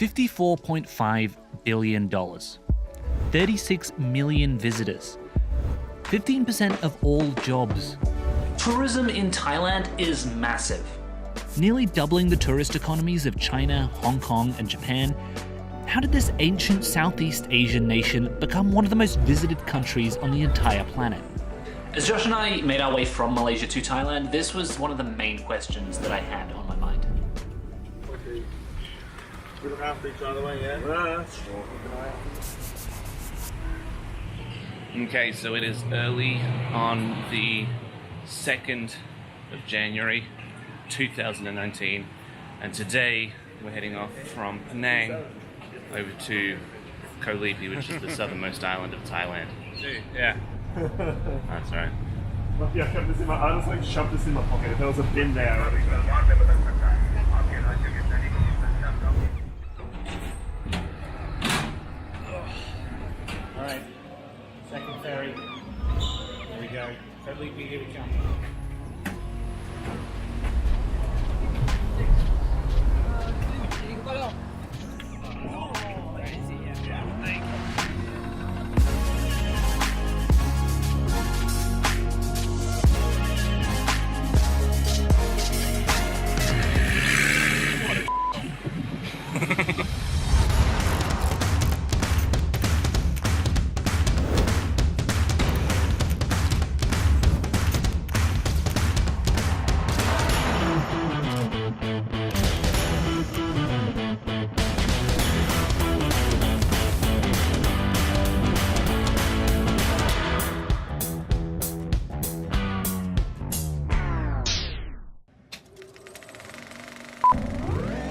$54.5 billion. 36 million visitors. 15% of all jobs. Tourism in Thailand is massive. Nearly doubling the tourist economies of China, Hong Kong, and Japan. How did this ancient Southeast Asian nation become one of the most visited countries on the entire planet? As Josh and I made our way from Malaysia to Thailand, this was one of the main questions that I had on my mind. Okay. We look after each other, yeah? Okay, so it is early on the 2nd of January 2019, and today we're heading off from Penang over to Koh Lipi, which is the southernmost island of Thailand. Yeah. That's right. Yeah, I just shoved this in my pocket. If there was a bin there, I would have Alright, second ferry. There we go. Koh Lipi, here we come.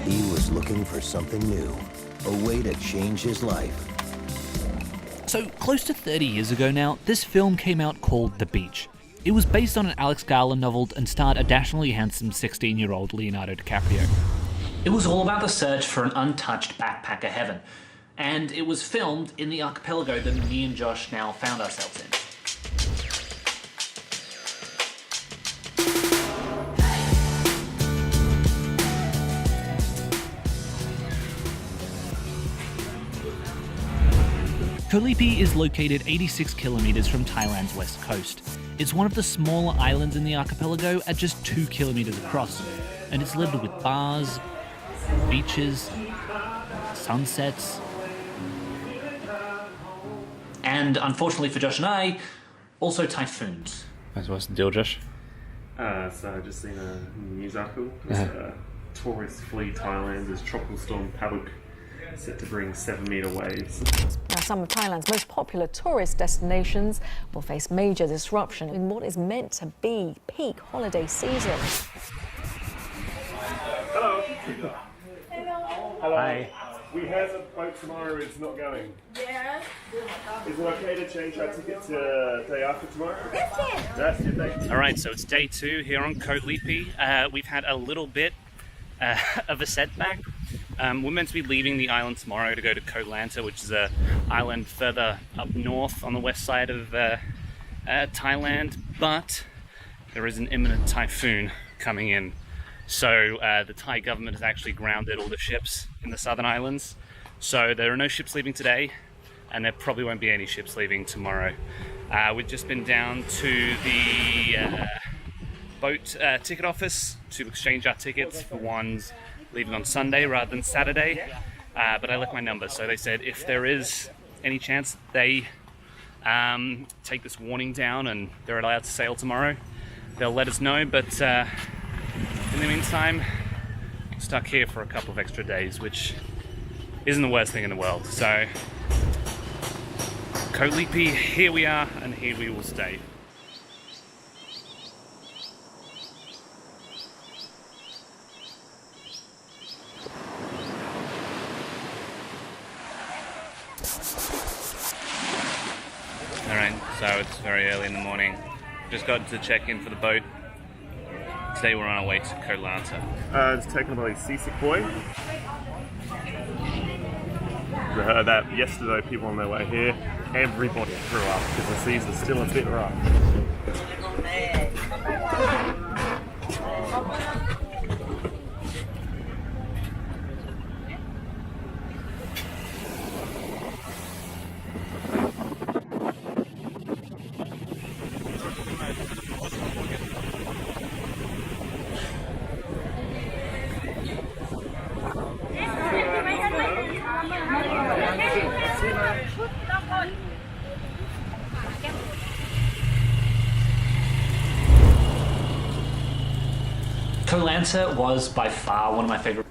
He was looking for something new, a way to change his life. So, close to 30 years ago now, this film came out called The Beach. It was based on an Alex Garland novel and starred a dashingly handsome 16-year-old Leonardo DiCaprio. It was all about the search for an untouched backpacker heaven, and it was filmed in the archipelago that me and Josh now found ourselves in. Koh Lipi is located 86 kilometers from Thailand's west coast. It's one of the smaller islands in the archipelago at just 2 kilometers across, and it's littered with bars, beaches, sunsets. And unfortunately for Josh and I, also typhoons. What's the deal, Josh? So I've just seen a news article. Tourists flee Thailand as tropical storm Pabuk set to bring 7-meter waves. Now, some of Thailand's most popular tourist destinations will face major disruption in what is meant to be peak holiday season. Hello. Hello. Hi. We heard the boat tomorrow is not going. Yes. Is it okay to change our ticket to day after tomorrow? That's it, thank you. Alright, so it's day 2 here on Koh Lipi. We've had a little bit of a setback. We're meant to be leaving the island tomorrow to go to Koh Lanta, which is an island further up north on the west side of Thailand, but there is an imminent typhoon coming in. So the Thai government has actually grounded all the ships in the southern islands. So there are no ships leaving today, and there probably won't be any ships leaving tomorrow. We've just been down to the boat ticket office to exchange our tickets for ones leaving on Sunday rather than Saturday, but I left my number, so they said if there is any chance they take this warning down and they're allowed to sail tomorrow, they'll let us know. But in the meantime, I'm stuck here for a couple of extra days, which isn't the worst thing in the world. So Koh Lipi, here we are, and here we will stay. Alright, so it's very early in the morning. Just got to check in for the boat. Today we're on our way to Koh Lanta. It's taken by Seasick Boy. We heard that yesterday, people on their way here, everybody threw up because the seas are still a bit rough. Atlanta was by far one of my favorite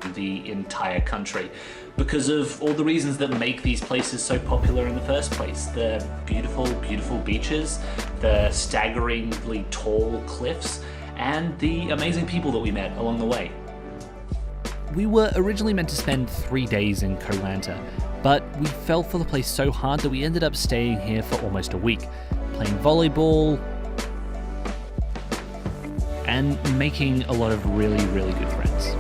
in the entire country because of all the reasons that make these places so popular in the first place. The beautiful, beautiful beaches, the staggeringly tall cliffs, and the amazing people that we met along the way. We were originally meant to spend 3 days in Koh Lanta, but we fell for the place so hard that we ended up staying here for almost a week, playing volleyball and making a lot of really, really good friends.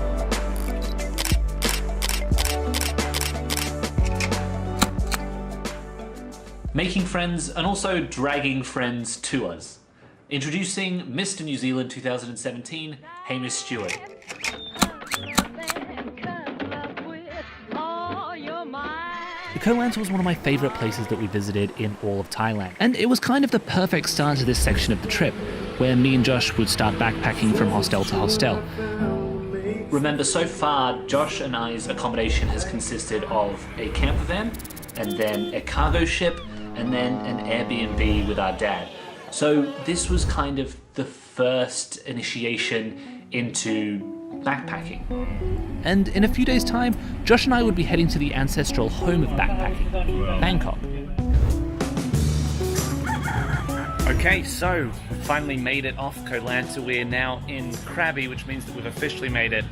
Making friends and also dragging friends to us. Introducing Mr. New Zealand 2017, Hamish Stewart. Koh Lanta was one of my favourite places that we visited in all of Thailand, and it was kind of the perfect start to this section of the trip, where me and Josh would start backpacking from hostel to hostel. Remember, so far, Josh and I's accommodation has consisted of a camper van, and then a cargo ship, and then an Airbnb with our dad. So this was kind of the first initiation into backpacking. And in a few days' time, Josh and I would be heading to the ancestral home of backpacking, Bangkok. Okay, so we finally made it off Koh Lanta. We're now in Krabi, which means that we've officially made it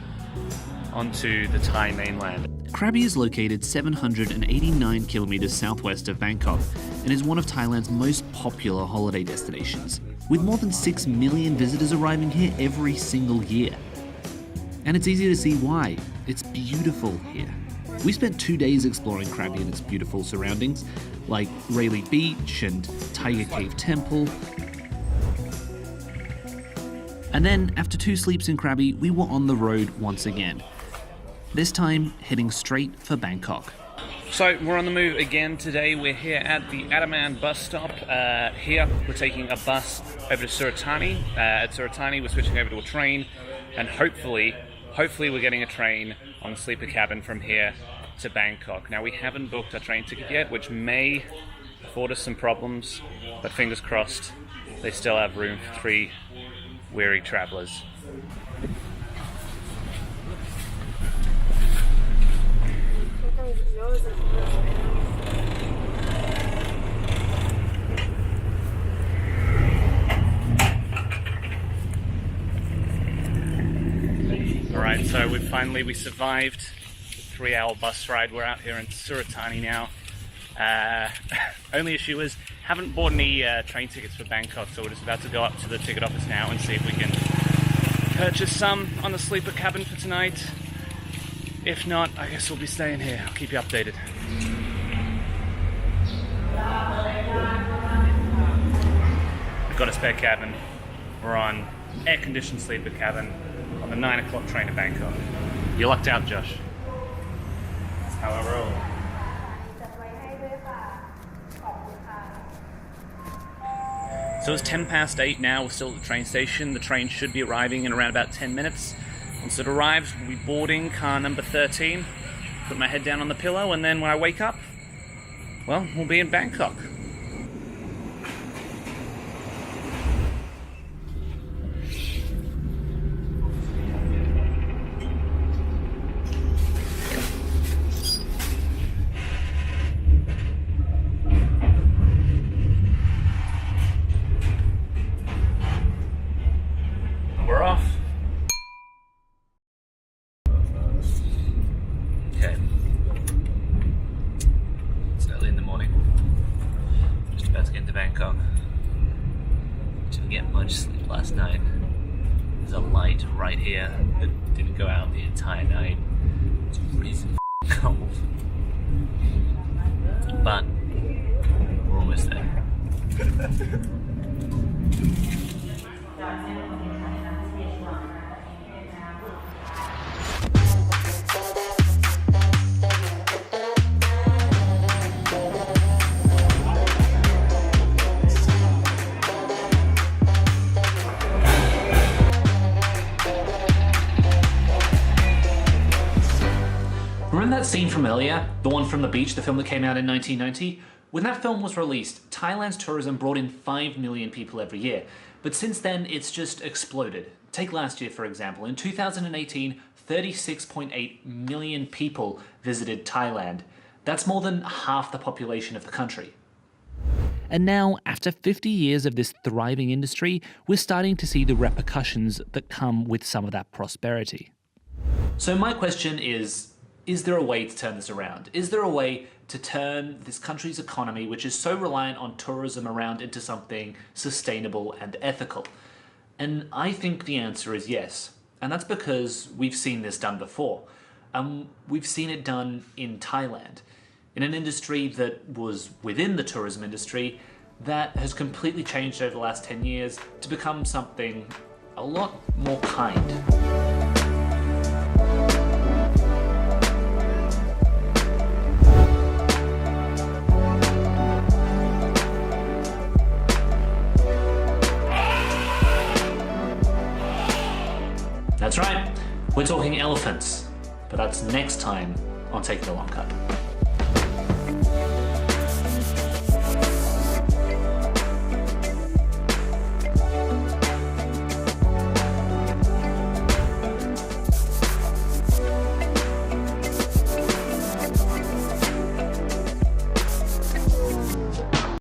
onto the Thai mainland. Krabi is located 789 kilometers southwest of Bangkok and is one of Thailand's most popular holiday destinations, with more than 6 million visitors arriving here every single year. And it's easy to see why. It's beautiful here. We spent 2 days exploring Krabi and its beautiful surroundings, like Rayleigh Beach and Tiger Cave Temple. And then, after 2 sleeps in Krabi, we were on the road once again. This time, heading straight for Bangkok. So we're on the move again today. We're here at the Adaman bus stop. Here we're taking a bus over to Suratani. At Suratani we're switching over to a train, and hopefully we're getting a train on the sleeper cabin from here to Bangkok. Now we haven't booked our train ticket yet, which may afford us some problems, but fingers crossed they still have room for 3 weary travellers. Alright, so we survived the 3-hour bus ride. We're out here in Suratani now. Only issue is, haven't bought any train tickets for Bangkok, so we're just about to go up to the ticket office now and see if we can purchase some on the sleeper cabin for tonight. If not, I guess we'll be staying here. I'll keep you updated. We've got a spare cabin. We're on air-conditioned sleeper cabin on the 9 o'clock train to Bangkok. You lucked out, Josh. That's how I roll. So it's 8:10 now. We're still at the train station. The train should be arriving in around about 10 minutes. Once it arrives, we'll be boarding car number 13. Put my head down on the pillow, and then when I wake up, well, we'll be in Bangkok. We're off. Okay. It's early in the morning. Just about to get into Bangkok. Didn't get much sleep last night. There's a light right here that didn't go out the entire night. It's freezing cold. But we're almost there. Remember that scene from earlier? The one from the beach, the film that came out in 1990? When that film was released, Thailand's tourism brought in 5 million people every year. But since then, it's just exploded. Take last year, for example. In 2018, 36.8 million people visited Thailand. That's more than half the population of the country. And now, after 50 years of this thriving industry, we're starting to see the repercussions that come with some of that prosperity. So my question is there a way to turn this around? Is there a way to turn this country's economy, which is so reliant on tourism, around into something sustainable and ethical? And I think the answer is yes. And that's because we've seen this done before. We've seen it done in Thailand, in an industry that was within the tourism industry that has completely changed over the last 10 years to become something a lot more kind. That's right, we're talking elephants, but that's next time on Taking a Long Cut.